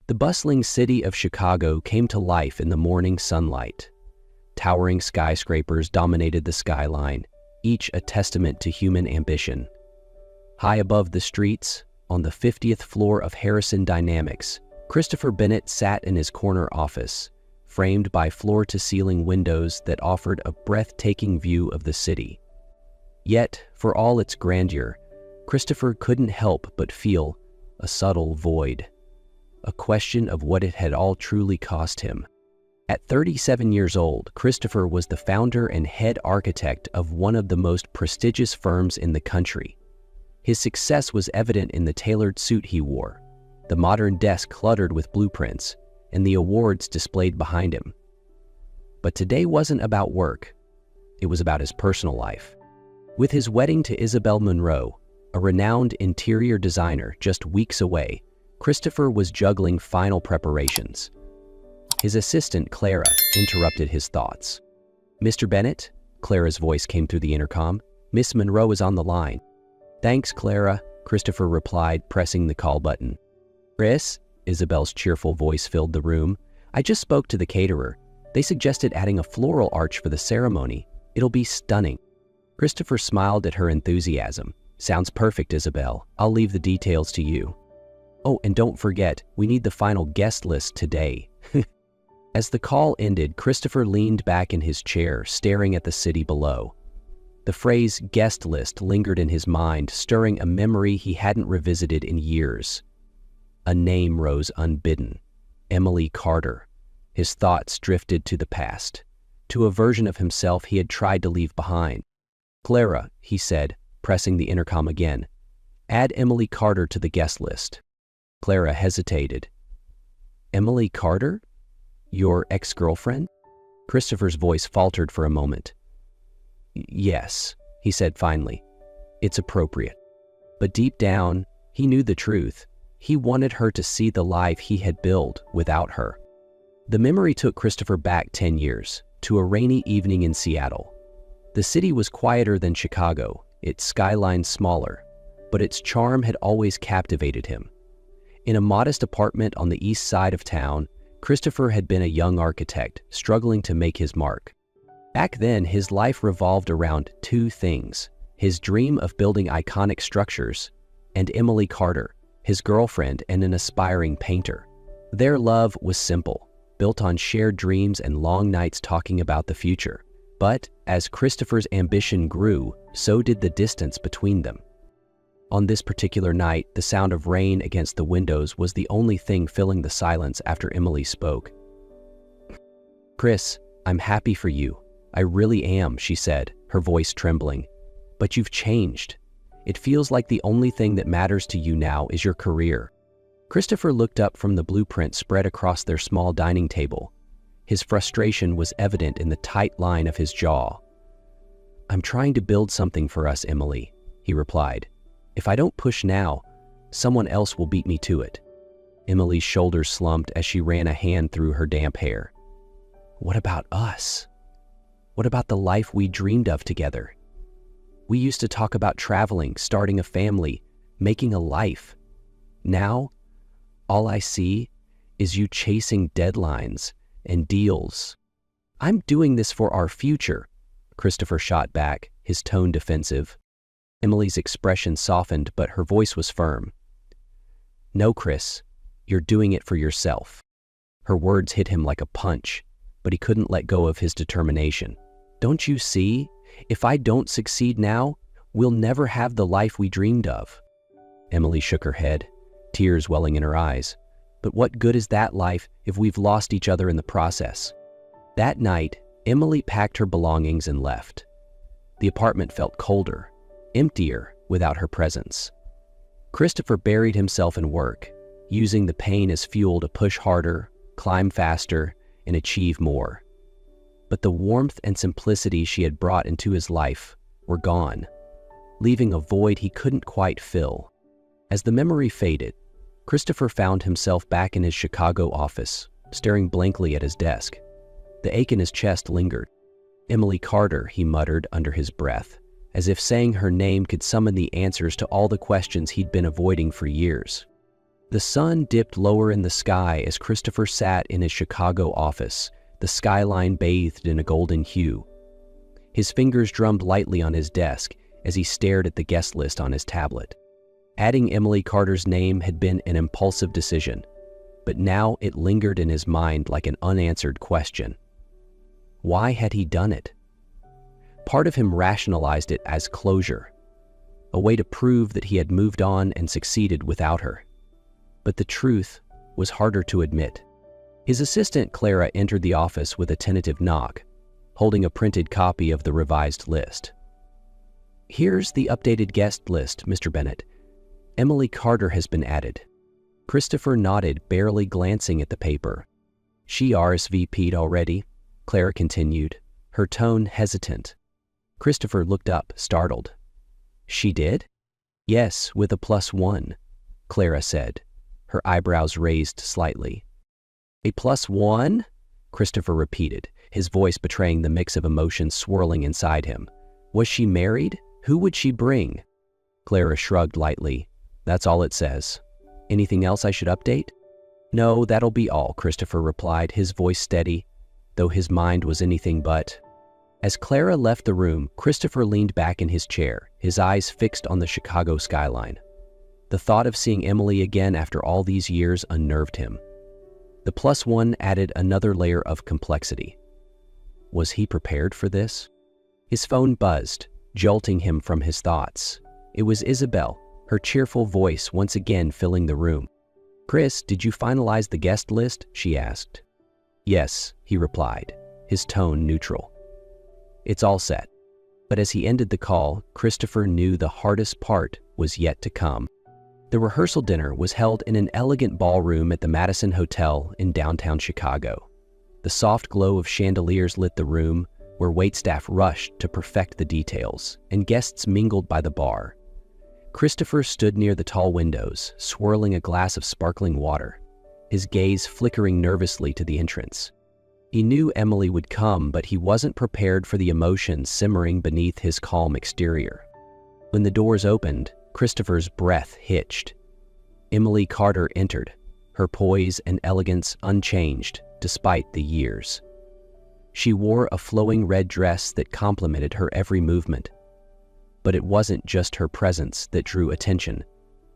The bustling city of Chicago came to life in the morning sunlight. Towering skyscrapers dominated the skyline, each a testament to human ambition. High above the streets, on the 50th floor of Harrison Dynamics, Christopher Bennett sat in his corner office, framed by floor-to-ceiling windows that offered a breathtaking view of the city. Yet, for all its grandeur, Christopher couldn't help but feel a subtle void, a question of what it had all truly cost him. At 37 years old, Christopher was the founder and head architect of one of the most prestigious firms in the country. His success was evident in the tailored suit he wore, the modern desk cluttered with blueprints, and the awards displayed behind him. But today wasn't about work. It was about his personal life. With his wedding to Isabel Monroe, a renowned interior designer, just weeks away, Christopher was juggling final preparations. His assistant, Clara, interrupted his thoughts. "Mr. Bennett?" Clara's voice came through the intercom. "Miss Monroe is on the line." "Thanks, Clara," Christopher replied, pressing the call button. "Chris?" Isabel's cheerful voice filled the room. "I just spoke to the caterer. They suggested adding a floral arch for the ceremony. It'll be stunning." Christopher smiled at her enthusiasm. "Sounds perfect, Isabel. I'll leave the details to you. Oh, and don't forget, we need the final guest list today." As the call ended, Christopher leaned back in his chair, staring at the city below. The phrase guest list lingered in his mind, stirring a memory he hadn't revisited in years. A name rose unbidden: Emily Carter. His thoughts drifted to the past, to a version of himself he had tried to leave behind. "Clara," he said, pressing the intercom again, "add Emily Carter to the guest list." Clara hesitated. "Emily Carter? Your ex-girlfriend?" Christopher's voice faltered for a moment. "Yes," he said finally. "It's appropriate." But deep down, he knew the truth. He wanted her to see the life he had built without her. The memory took Christopher back 10 years, to a rainy evening in Seattle. The city was quieter than Chicago, its skyline smaller, but its charm had always captivated him. In a modest apartment on the east side of town, Christopher had been a young architect, struggling to make his mark. Back then, his life revolved around two things: his dream of building iconic structures, and Emily Carter, his girlfriend and an aspiring painter. Their love was simple, built on shared dreams and long nights talking about the future. But as Christopher's ambition grew, so did the distance between them. On this particular night, the sound of rain against the windows was the only thing filling the silence after Emily spoke. "Chris, I'm happy for you. I really am," she said, her voice trembling. "But you've changed. It feels like the only thing that matters to you now is your career." Christopher looked up from the blueprint spread across their small dining table. His frustration was evident in the tight line of his jaw. "I'm trying to build something for us, Emily," he replied. "If I don't push now, someone else will beat me to it." Emily's shoulders slumped as she ran a hand through her damp hair. "What about us? What about the life we dreamed of together? We used to talk about traveling, starting a family, making a life. Now, all I see is you chasing deadlines and deals." "I'm doing this for our future," Christopher shot back, his tone defensive. Emily's expression softened, but her voice was firm. "No, Chris, you're doing it for yourself." Her words hit him like a punch, but he couldn't let go of his determination. "Don't you see? If I don't succeed now, we'll never have the life we dreamed of." Emily shook her head, tears welling in her eyes. "But what good is that life if we've lost each other in the process?" That night, Emily packed her belongings and left. The apartment felt colder, emptier without her presence. Christopher buried himself in work, using the pain as fuel to push harder, climb faster, and achieve more. But the warmth and simplicity she had brought into his life were gone, leaving a void he couldn't quite fill. As the memory faded, Christopher found himself back in his Chicago office, staring blankly at his desk. The ache in his chest lingered. "Emily Carter," he muttered under his breath, as if saying her name could summon the answers to all the questions he'd been avoiding for years. The sun dipped lower in the sky as Christopher sat in his Chicago office, the skyline bathed in a golden hue. His fingers drummed lightly on his desk as he stared at the guest list on his tablet. Adding Emily Carter's name had been an impulsive decision, but now it lingered in his mind like an unanswered question. Why had he done it? Part of him rationalized it as closure, a way to prove that he had moved on and succeeded without her. But the truth was harder to admit. His assistant Clara entered the office with a tentative knock, holding a printed copy of the revised list. "Here's the updated guest list, Mr. Bennett. Emily Carter has been added." Christopher nodded, barely glancing at the paper. "She RSVP'd already," Clara continued, her tone hesitant. Christopher looked up, startled. "She did?" "Yes, with a +1, Clara said, her eyebrows raised slightly. "A +1? Christopher repeated, his voice betraying the mix of emotions swirling inside him. "Was she married? Who would she bring?" Clara shrugged lightly. "That's all it says. Anything else I should update?" "No, that'll be all," Christopher replied, his voice steady, though his mind was anything but. As Clara left the room, Christopher leaned back in his chair, his eyes fixed on the Chicago skyline. The thought of seeing Emily again after all these years unnerved him. The +1 added another layer of complexity. Was he prepared for this? His phone buzzed, jolting him from his thoughts. It was Isabel, her cheerful voice once again filling the room. "Chris, did you finalize the guest list?" she asked. "Yes," he replied, his tone neutral. "It's all set." But as he ended the call, Christopher knew the hardest part was yet to come. The rehearsal dinner was held in an elegant ballroom at the Madison Hotel in downtown Chicago. The soft glow of chandeliers lit the room, where waitstaff rushed to perfect the details, and guests mingled by the bar. Christopher stood near the tall windows, swirling a glass of sparkling water, his gaze flickering nervously to the entrance. He knew Emily would come, but he wasn't prepared for the emotions simmering beneath his calm exterior. When the doors opened, Christopher's breath hitched. Emily Carter entered, her poise and elegance unchanged despite the years. She wore a flowing red dress that complemented her every movement. But it wasn't just her presence that drew attention.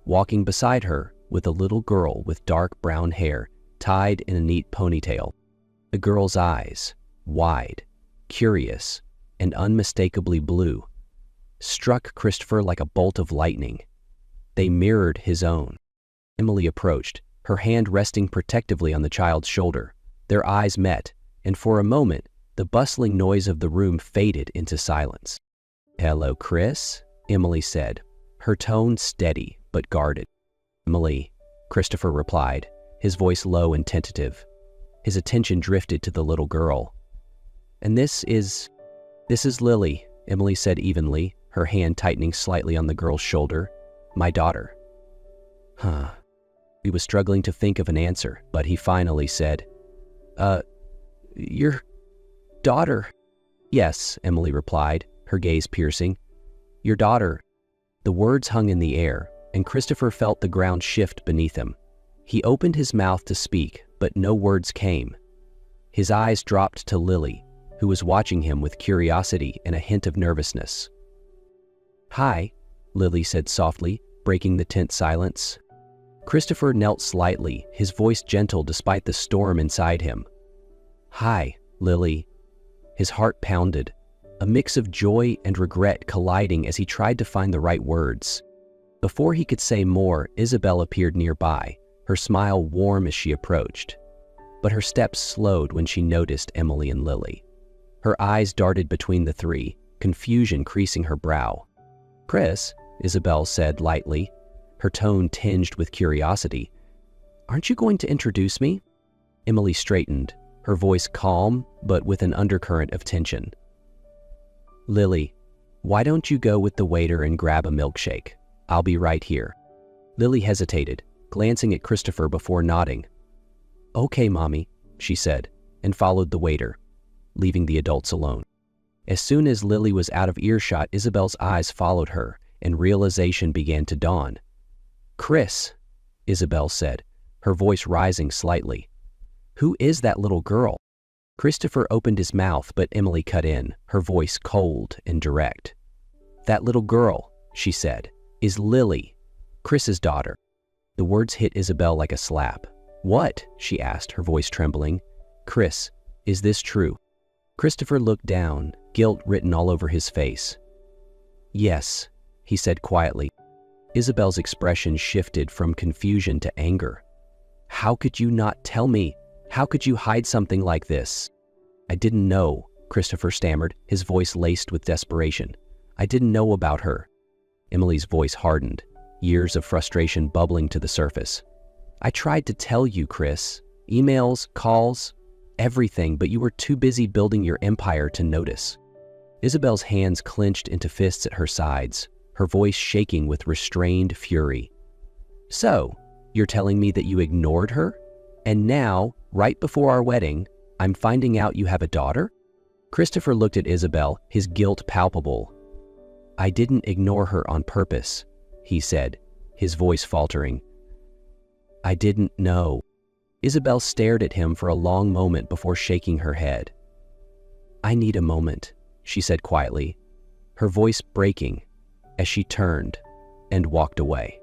Walking beside her was a little girl with dark brown hair tied in a neat ponytail. The girl's eyes, wide, curious, and unmistakably blue, struck Christopher like a bolt of lightning. They mirrored his own. Emily approached, her hand resting protectively on the child's shoulder. Their eyes met, and for a moment, the bustling noise of the room faded into silence. "Hello, Chris," Emily said, her tone steady but guarded. "Emily," Christopher replied, his voice low and tentative. His attention drifted to the little girl. "And this is Lily," Emily said evenly, her hand tightening slightly on the girl's shoulder. "My daughter." "Huh." He was struggling to think of an answer, but he finally said, Your daughter." "Yes," Emily replied, her gaze piercing. "Your daughter." The words hung in the air, and Christopher felt the ground shift beneath him. He opened his mouth to speak, but no words came. His eyes dropped to Lily, who was watching him with curiosity and a hint of nervousness. "Hi," Lily said softly, breaking the tense silence. Christopher knelt slightly, his voice gentle despite the storm inside him. "Hi, Lily." His heart pounded, a mix of joy and regret colliding as he tried to find the right words. Before he could say more, Isabel appeared nearby, her smile warm as she approached. But her steps slowed when she noticed Emily and Lily. Her eyes darted between the three, confusion creasing her brow. "Chris," Isabel said lightly, her tone tinged with curiosity, "aren't you going to introduce me?" Emily straightened, her voice calm but with an undercurrent of tension. "Lily, why don't you go with the waiter and grab a milkshake? I'll be right here." Lily hesitated, glancing at Christopher before nodding. "Okay, Mommy," she said, and followed the waiter, leaving the adults alone. As soon as Lily was out of earshot, Isabel's eyes followed her, and realization began to dawn. "Chris," Isabel said, her voice rising slightly. "Who is that little girl?" Christopher opened his mouth, but Emily cut in, her voice cold and direct. "That little girl," she said, "is Lily, Chris's daughter." The words hit Isabel like a slap. "What?" she asked, her voice trembling. "Chris, is this true?" Christopher looked down, guilt written all over his face. "Yes," he said quietly. Isabel's expression shifted from confusion to anger. "How could you not tell me? How could you hide something like this?" "I didn't know," Christopher stammered, his voice laced with desperation. "I didn't know about her." Emily's voice hardened, years of frustration bubbling to the surface. "I tried to tell you, Chris. Emails, calls, everything, but you were too busy building your empire to notice." Isabel's hands clenched into fists at her sides, her voice shaking with restrained fury. "So, you're telling me that you ignored her? And now, right before our wedding, I'm finding out you have a daughter?" Christopher looked at Isabel, his guilt palpable. "I didn't ignore her on purpose," he said, his voice faltering. "I didn't know." Isabel stared at him for a long moment before shaking her head. "I need a moment," she said quietly, her voice breaking as she turned and walked away.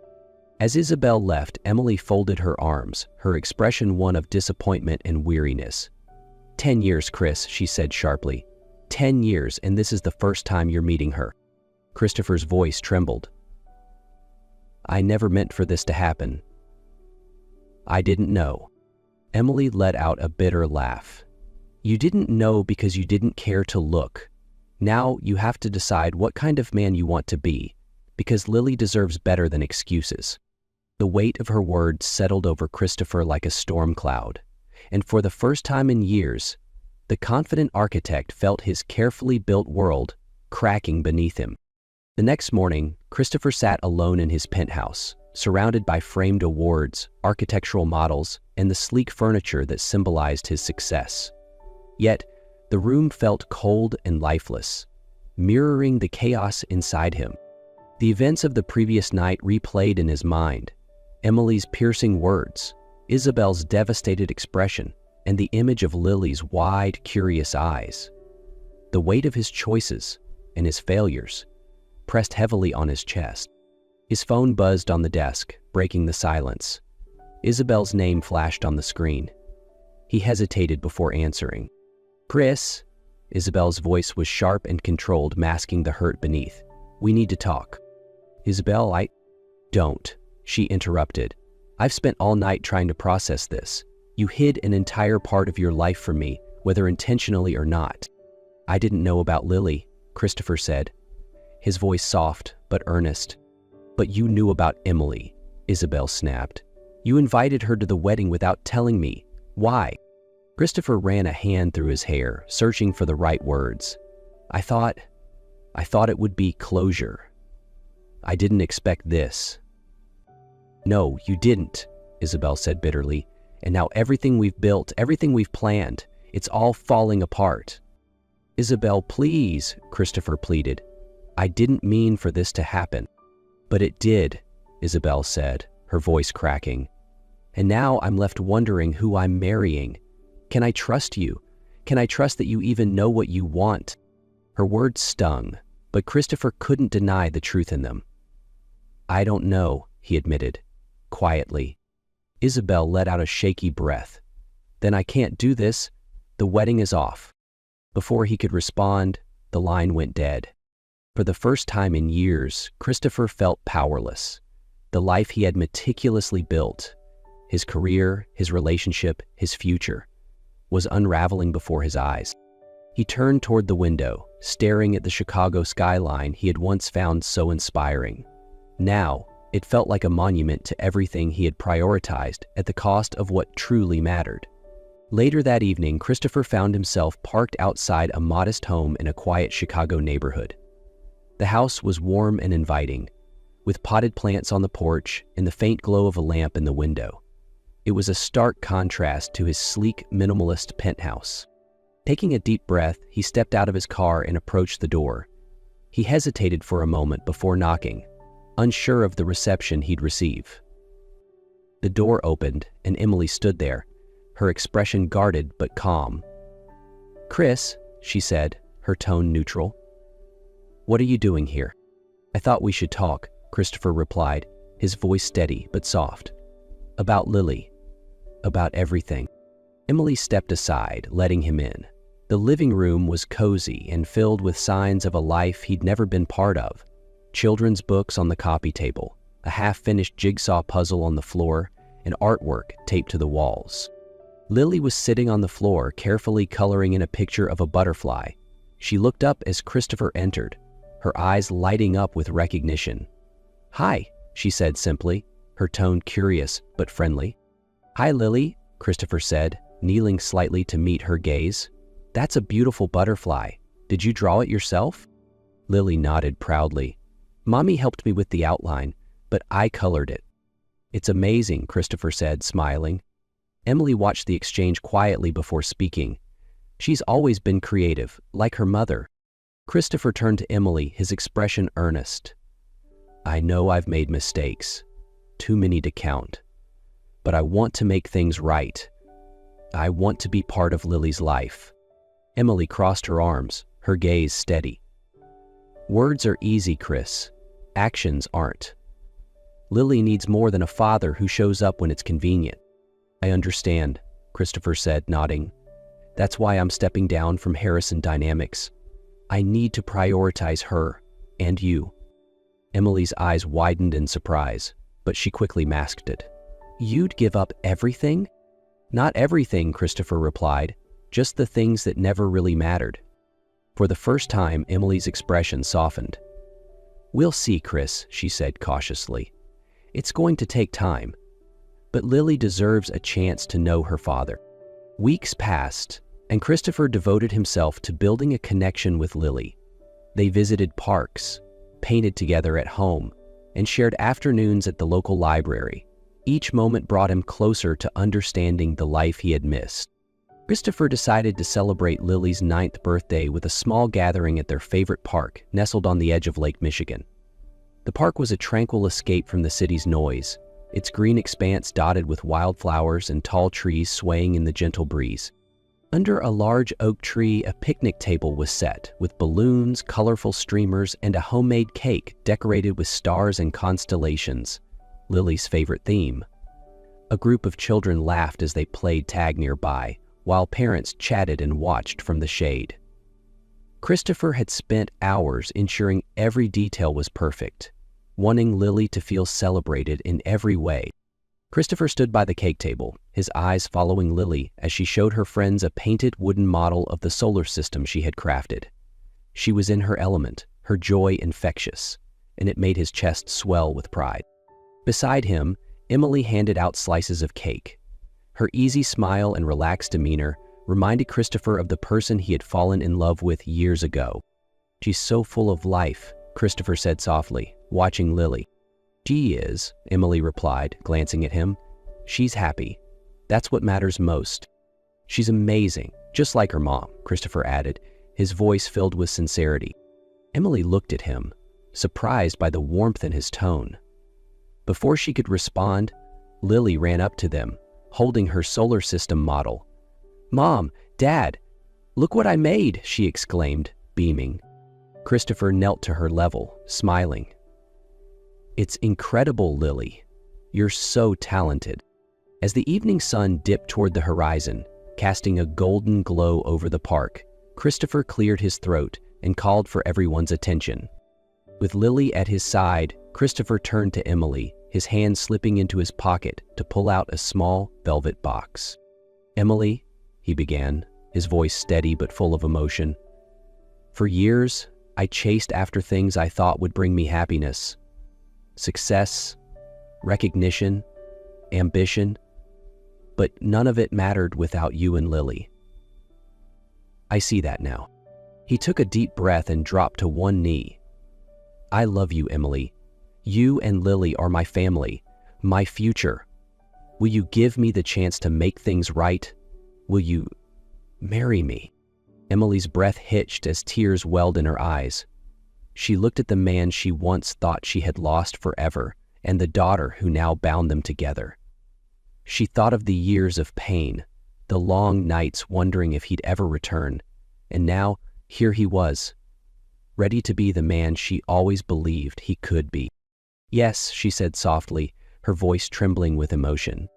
As Isabel left, Emily folded her arms, her expression one of disappointment and weariness. 10 years, Chris," she said sharply. 10 years, and this is the first time you're meeting her." Christopher's voice trembled. "I never meant for this to happen. I didn't know." Emily let out a bitter laugh. "You didn't know because you didn't care to look. Now you have to decide what kind of man you want to be, because Lily deserves better than excuses." The weight of her words settled over Christopher like a storm cloud, and for the first time in years, the confident architect felt his carefully built world cracking beneath him. The next morning, Christopher sat alone in his penthouse, surrounded by framed awards, architectural models, and the sleek furniture that symbolized his success. Yet, the room felt cold and lifeless, mirroring the chaos inside him. The events of the previous night replayed in his mind: Emily's piercing words, Isabel's devastated expression, and the image of Lily's wide, curious eyes. The weight of his choices and his failures pressed heavily on his chest. His phone buzzed on the desk, breaking the silence. Isabel's name flashed on the screen. He hesitated before answering. "Chris," Isabel's voice was sharp and controlled, masking the hurt beneath. "We need to talk." "Isabel, Don't," she interrupted. "I've spent all night trying to process this. You hid an entire part of your life from me, whether intentionally or not." "I didn't know about Lily," Christopher said, his voice soft but earnest. "But you knew about Emily," Isabel snapped. "You invited her to the wedding without telling me. Why?" Christopher ran a hand through his hair, searching for the right words. I thought it would be closure. I didn't expect this." "No, you didn't," Isabel said bitterly. "And now everything we've built, everything we've planned, it's all falling apart." "Isabel, please," Christopher pleaded. "I didn't mean for this to happen." "But it did," Isabel said, her voice cracking. "And now I'm left wondering who I'm marrying. Can I trust you? Can I trust that you even know what you want?" Her words stung, but Christopher couldn't deny the truth in them. "I don't know," he admitted, quietly. Isabel let out a shaky breath. "Then I can't do this. The wedding is off." Before he could respond, the line went dead. For the first time in years, Christopher felt powerless. The life he had meticulously built, his career, his relationship, his future, was unraveling before his eyes. He turned toward the window, staring at the Chicago skyline he had once found so inspiring. Now, it felt like a monument to everything he had prioritized at the cost of what truly mattered. Later that evening, Christopher found himself parked outside a modest home in a quiet Chicago neighborhood. The house was warm and inviting, with potted plants on the porch and the faint glow of a lamp in the window. It was a stark contrast to his sleek, minimalist penthouse. Taking a deep breath, he stepped out of his car and approached the door. He hesitated for a moment before knocking, unsure of the reception he'd receive. The door opened, and Emily stood there, her expression guarded but calm. "Chris," she said, her tone neutral. "What are you doing here?" "I thought we should talk," Christopher replied, his voice steady but soft. "About Lily. About everything." Emily stepped aside, letting him in. The living room was cozy and filled with signs of a life he'd never been part of. Children's books on the coffee table, a half-finished jigsaw puzzle on the floor, and artwork taped to the walls. Lily was sitting on the floor, carefully coloring in a picture of a butterfly. She looked up as Christopher entered, her eyes lighting up with recognition. "Hi," she said simply, her tone curious but friendly. "Hi, Lily," Christopher said, kneeling slightly to meet her gaze. "That's a beautiful butterfly. Did you draw it yourself?" Lily nodded proudly. "Mommy helped me with the outline, but I colored it." "It's amazing," Christopher said, smiling. Emily watched the exchange quietly before speaking. She's always been creative, like her mother. Christopher turned to Emily, his expression earnest. "I know I've made mistakes, too many to count, but I want to make things right. I want to be part of Lily's life." Emily crossed her arms, her gaze steady. "Words are easy, Chris. Actions aren't. Lily needs more than a father who shows up when it's convenient." "I understand," Christopher said, nodding. "That's why I'm stepping down from Harrison Dynamics. I need to prioritize her and you." Emily's eyes widened in surprise, but she quickly masked it. "You'd give up everything?" "Not everything," Christopher replied, "just the things that never really mattered." For the first time, Emily's expression softened. "We'll see, Chris," she said cautiously. "It's going to take time. But Lily deserves a chance to know her father." Weeks passed, and Christopher devoted himself to building a connection with Lily. They visited parks, painted together at home, and shared afternoons at the local library. Each moment brought him closer to understanding the life he had missed. Christopher decided to celebrate Lily's 9th birthday with a small gathering at their favorite park, nestled on the edge of Lake Michigan. The park was a tranquil escape from the city's noise, its green expanse dotted with wildflowers and tall trees swaying in the gentle breeze. Under a large oak tree, a picnic table was set, with balloons, colorful streamers, and a homemade cake decorated with stars and constellations, Lily's favorite theme. A group of children laughed as they played tag nearby, while parents chatted and watched from the shade. Christopher had spent hours ensuring every detail was perfect, wanting Lily to feel celebrated in every way. Christopher stood by the cake table, his eyes following Lily as she showed her friends a painted wooden model of the solar system she had crafted. She was in her element, her joy infectious, and it made his chest swell with pride. Beside him, Emily handed out slices of cake. Her easy smile and relaxed demeanor reminded Christopher of the person he had fallen in love with years ago. "She's so full of life," Christopher said softly, watching Lily. "She is," Emily replied, glancing at him. "She's happy. That's what matters most." "She's amazing, just like her mom," Christopher added, his voice filled with sincerity. Emily looked at him, surprised by the warmth in his tone. Before she could respond, Lily ran up to them, holding her solar system model. "Mom, Dad, look what I made," she exclaimed, beaming. Christopher knelt to her level, smiling. "It's incredible, Lily. You're so talented." As the evening sun dipped toward the horizon, casting a golden glow over the park, Christopher cleared his throat and called for everyone's attention. With Lily at his side, Christopher turned to Emily, his hand slipping into his pocket to pull out a small velvet box. "Emily," he began, his voice steady but full of emotion. "For years, I chased after things I thought would bring me happiness. Success, recognition, ambition, but none of it mattered without you and Lily. I see that now." He took a deep breath and dropped to one knee. "I love you, Emily. You and Lily are my family, my future. Will you give me the chance to make things right? Will you marry me?" Emily's breath hitched as tears welled in her eyes. She looked at the man she once thought she had lost forever and the daughter who now bound them together. She thought of the years of pain, the long nights wondering if he'd ever return, and now here he was, ready to be the man she always believed he could be. "Yes," she said softly, her voice trembling with emotion.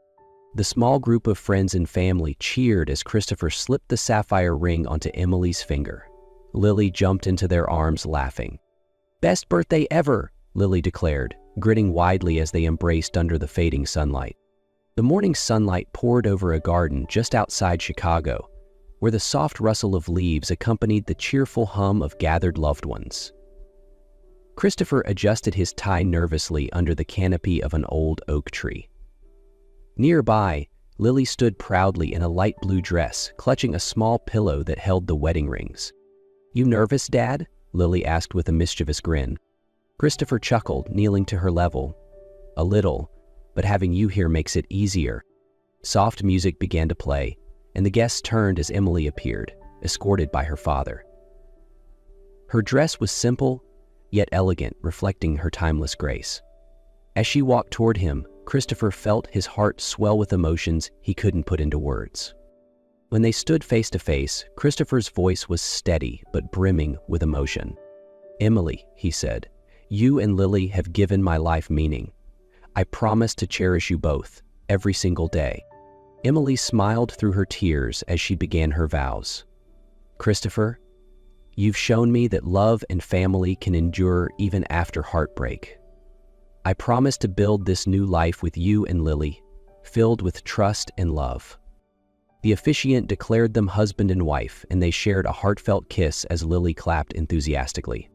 The small group of friends and family cheered as Christopher slipped the sapphire ring onto Emily's finger. Lily jumped into their arms laughing. "Best birthday ever," Lily declared, grinning widely as they embraced under the fading sunlight. The morning sunlight poured over a garden just outside Chicago, where the soft rustle of leaves accompanied the cheerful hum of gathered loved ones. Christopher adjusted his tie nervously under the canopy of an old oak tree. Nearby, Lily stood proudly in a light blue dress, clutching a small pillow that held the wedding rings. "You nervous, Dad?" Lily asked with a mischievous grin. Christopher chuckled, kneeling to her level. "A little, but having you here makes it easier." Soft music began to play, and the guests turned as Emily appeared, escorted by her father. Her dress was simple, yet elegant, reflecting her timeless grace. As she walked toward him, Christopher felt his heart swell with emotions he couldn't put into words. When they stood face to face, Christopher's voice was steady but brimming with emotion. "Emily," he said, "you and Lily have given my life meaning. I promise to cherish you both, every single day." Emily smiled through her tears as she began her vows. "Christopher, you've shown me that love and family can endure even after heartbreak. I promise to build this new life with you and Lily, filled with trust and love." The officiant declared them husband and wife, and they shared a heartfelt kiss as Lily clapped enthusiastically.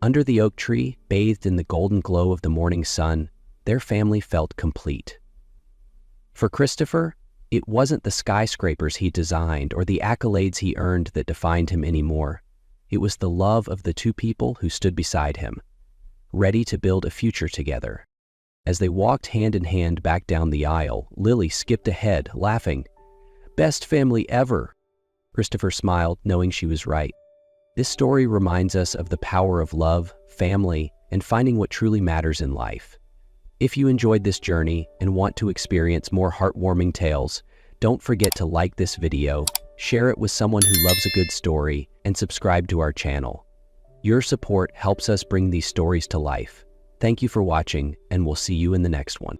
Under the oak tree, bathed in the golden glow of the morning sun, their family felt complete. For Christopher, it wasn't the skyscrapers he designed or the accolades he earned that defined him anymore. It was the love of the two people who stood beside him, ready to build a future together. As they walked hand in hand back down the aisle, Lily skipped ahead, laughing. "Best family ever." Christopher smiled, knowing she was right. This story reminds us of the power of love, family, and finding what truly matters in life. If you enjoyed this journey and want to experience more heartwarming tales, don't forget to like this video, share it with someone who loves a good story, and subscribe to our channel. Your support helps us bring these stories to life. Thank you for watching, and we'll see you in the next one.